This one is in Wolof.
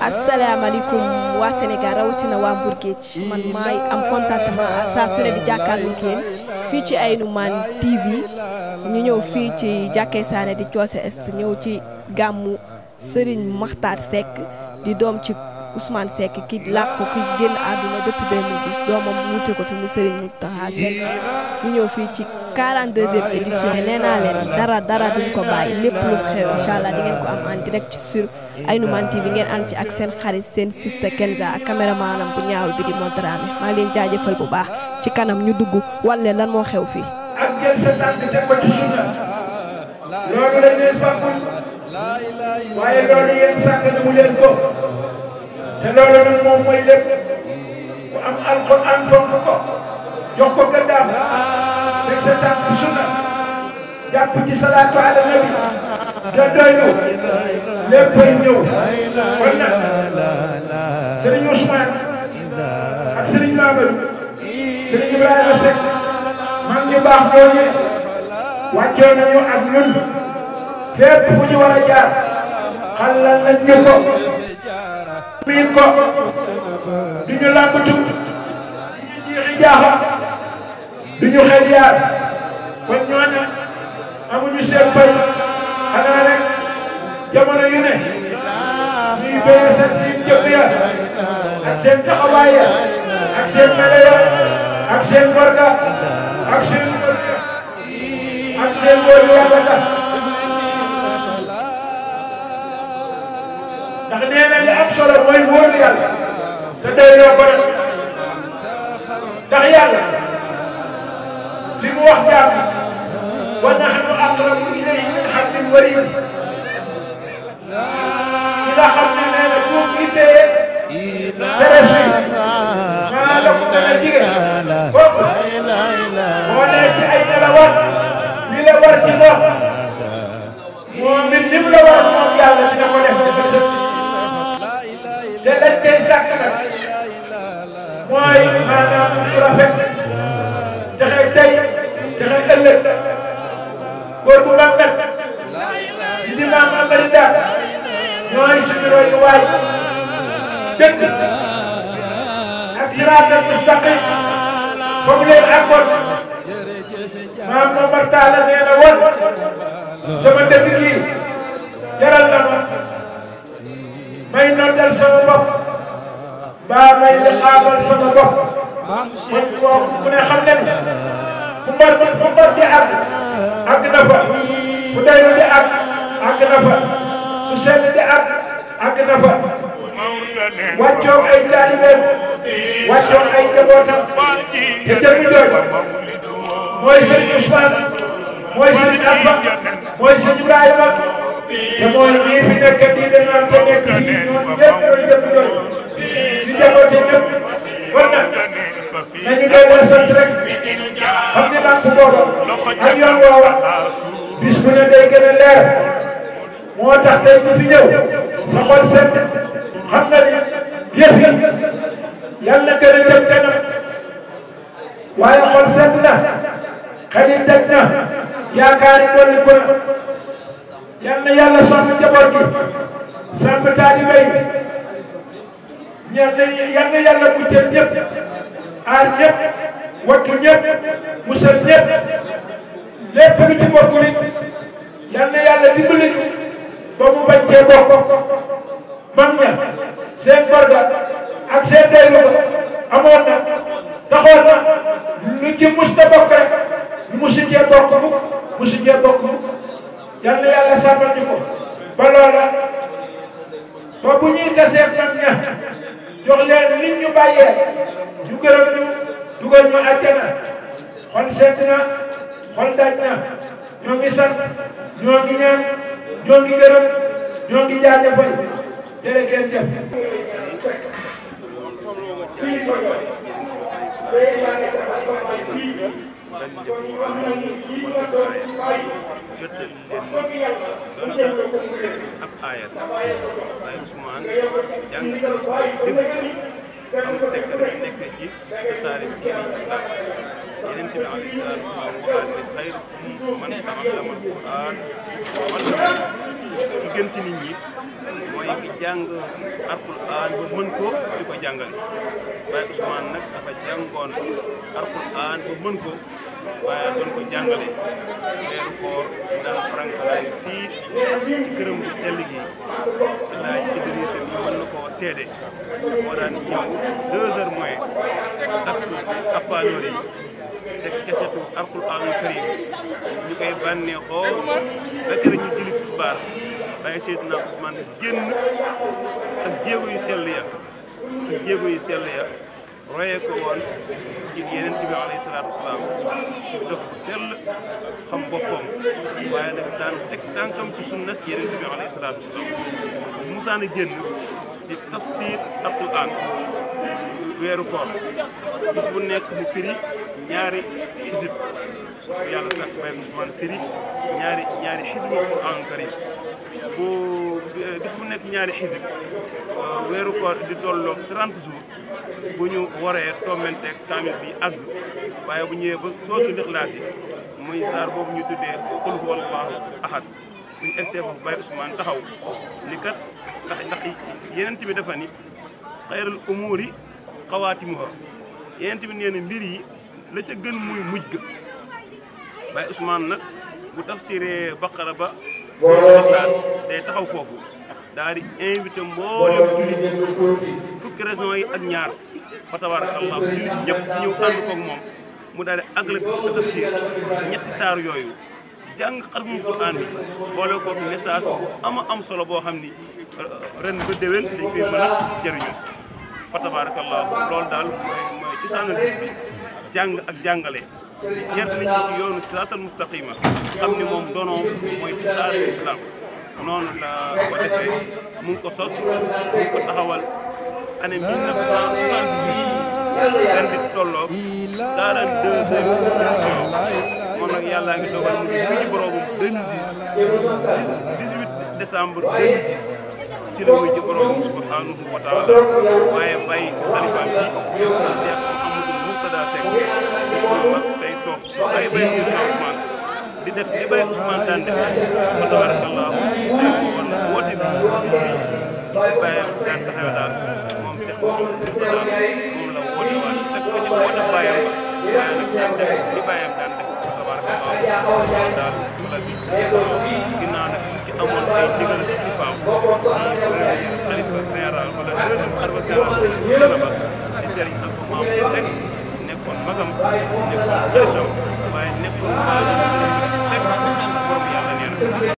asalaamaaleykum waa Sénégal rawatina waa Mbour Géej man maay am contentement saa su ne di jàkkaarloo yéen fii ci Aynoumane TV ñu ñëw fii ci Jàkkee Sané di Coose Est ñëw ci gàmmu Serigne Makhtar Seck di doom ci Ousmane Seck ki làkk ko ki génn àdduna depuis 2010 doomam wuute ko fi mu Serigne Mountakha Seck ñu ñëw fii ci 42e édition nee naa leen dara duñ ko bàyyi lépp lu xew incha allah di ngeen ko am en direct sur Aynoumane TV ngeen ànd ci ak seen xarit seen sista Kenza ak caméramanam bu ñaawul bi di Montrame maa ngi leen jaajëfal bu baax ci kanam ñu dugg wala lan moo xew fii. ak jël sa tànk teg ko ci sunna loolu la ñuy fàggul waaye loolu yéen sànq na mu leen ko te loolu nag moom mooy lépp ku am alxuraan fonk ko jox ko gëddaam teg sa tànk ci sunna jàpp ci salaatu ala nabi te doylu léppay ñëw kon nag Serigne Ousmane ak Serigne Mamadou Serigne Ibrahima Seck man ñu baax ñooñu wàccoo nañu ak ñun fépp fu ñu war a jaar xalal nañ ñu ko miin ko du ñu làmbatu du ñu jiixi jaaxa du ñu xel yaar kon ñooñu amuñu seen fay xanaa rek jamono yu ne ñuy béyee seen siin jëf ya ak seen taxawaay ya ak seen mele ya ak seen warga ak seen ak seen wóor yàlla ka ndax nee na li am solo mooy wóor yàlla te day loo ko def ndax yàlla li mu wax jaam wa nahnu aqrabu ilayhi min hablil warid ki nga xam ne nee na bu itee teres bi maa la ko mën a jigéen kooku moo nekk ci ay nelawat li la war ci moom moom it lim la war moom yàlla dina ko def dafa sëb te lañ koy sàkk nag mooy maanaam su rafet texe tey texe ëllëg góor bu mag nag di maam Amady Da ñooy suñu royuwaay dëkk ak siraatal mustaqim foofu leen àggoon maam Momar Talla nee na woon sama dëkk gii jaral na ma may noddal sama bopp mbaa may liqaamal sama bopp kon kooku ku ne xam ne ni fu mbar di àgg na fa fu daylu di àgg na fa fu sell di àgg na fa wàccoo ay taalibeem wàccoo ay njabootam te jëmmi jooju mooy Serigne Ousmane mooy Serigne Abba mooy Serigne Ibrahima te mooy ñii fi nekk nii dañu naan te nekk fii ñoom ñëpp ñooy jëmmi jooju di jaboote ñëpp kon nag nañu doy la sant rek xam ne nag booba ak yoon woowa bis bu ne day gën a leer moo tax tey ku fi ñëw sa xol set xam nga ni yëf yi yal na gën a jëm kanam waaye xol set na xel yi daj na yaakaar yi dolli ko na yal na yàlla sàmm njaboot gi sàmm taalibe yi yal na yàlla muccal ñëpp aar ñëpp wattu ñëpp musal ñëpp lépp lu ci bokkul it yal na yàlla dimbali ba mu bañ cee bokk mag ña seen borga ak seen doylu ba amoon na taxoon na lu ci musta bokk rek musu cee bokk musu cee bokk yal na yàlla sàmmal ñu ko ba loola ba bu ñuy taseef mag ña jox leen nit ñu bàyyee ñu gërëm ñu dugal ñu àjjana xol seet na xol daj na ñoo ngi sant ñoo ngi ñaan ñoo ngi gërëm ñoo ngi jaajëfal jërë ngeen jëf ab aayat waaye Ousmane jàng xam secret bi nekk ci tasaare diine islam Yonent bi alayhi salaatu wa salaam waxaat ne xayrukum man ta'allama al-Qur'aan wa 'allamahu ki gën ci nit ñi mooy ki jàng alquran ba mën ko di ko jàngale Baye Ousmane nag dafa jàngoon alquran ba mën ko waaye doon ko jàngale weeru koor mu daan farankalaay fii ci këram bu sell gi Alaaji Idrissa mi mën na koo seede moo daan ñëw 2 heures moins takk appaloor yi te kesetu alquran karim ñu koy bànneexoo ba kër ñu julli tisbaar Baye Seydina Ousmane génn ak jéego yu sell ya royee ko woon ci Yonent bi alayhi salaatu wasalaam ci dox bu sell xam boppam waaye nag daan teg tànkam ci sunnas Yonent bi alayhi salaatu wasalaam musaana génn di tafsir alquran weeru koor bis bu nekk mu firi ñaari xisib bis bu yàlla sàkk Baye Ousmane firi ñaari xisbu alquran karim bu bis bu nekk ñaari xisib weeru koor di tolloog 30 jours bu ñu waree tommenteeg kaamil bi àgg waaye bu ñëwee ba sootu Ixlaas yi muy saar boobu ñu tuddee qul huwa allahu ahad bu ñu egsee foofu Baye Ousmane taxaw ni kat ndax Yonent bi dafa ni xayrul umuuri xawaatimuha Yonent bi nee na mbir yi la ca gën muy mujj ga Baye Ousmane nag bu tafsiree Baqara ba sootu Ixlaas day taxaw foofu daal di invité mboolem jullit yi fukki raison yi ak ñaar fa tabarakallah jullit ñëpp ñëw ànd koog moom mu daal di àggale tafsir ñetti saar yooyu jàng xatmul Qur'an bi boole koog message bu am solo boo xam ni ren ba déwén dañ koy mën a jëriñoo fa tabarakallah loolu daal mooy cosaanal bis bi jàng ak jàngale yar nit ñi ci yoonu siraatal mustaqima xam ni moom donoom mooy tasaare islam noonu la ko defee mu ngi ko sos mu ngi ko taxawal année 1978 ren bi tolloo 42e édition moom nag yàllaa ngi dogal mu ngi ci boroomu 18 décembre 2010 ci la muy ci boroomu subhanahu wa taala waaye bàyyi fi xalifaam bi Cheikh Mouhamadou Mourtada Seck Ousmane day toog ay bay si Ousmane di def li Baye Ousmane daan def fa tabarakallah woon woote bis bi bàyyam daan taxawe daal moom Cheikh Mourtada moom la woote waat teg ko ci woote bàyyam ba waaye nag daan def li bàyyam daan def fa tabarakallah daal la bis ginnaaw nag ci amoon ay digal ci faaw xalifa général wala deuxième xalifa général Thiénaba di Serigne Alpha Mamadou Seck nekkoon magam nekkoon xaritam waaye nekkoon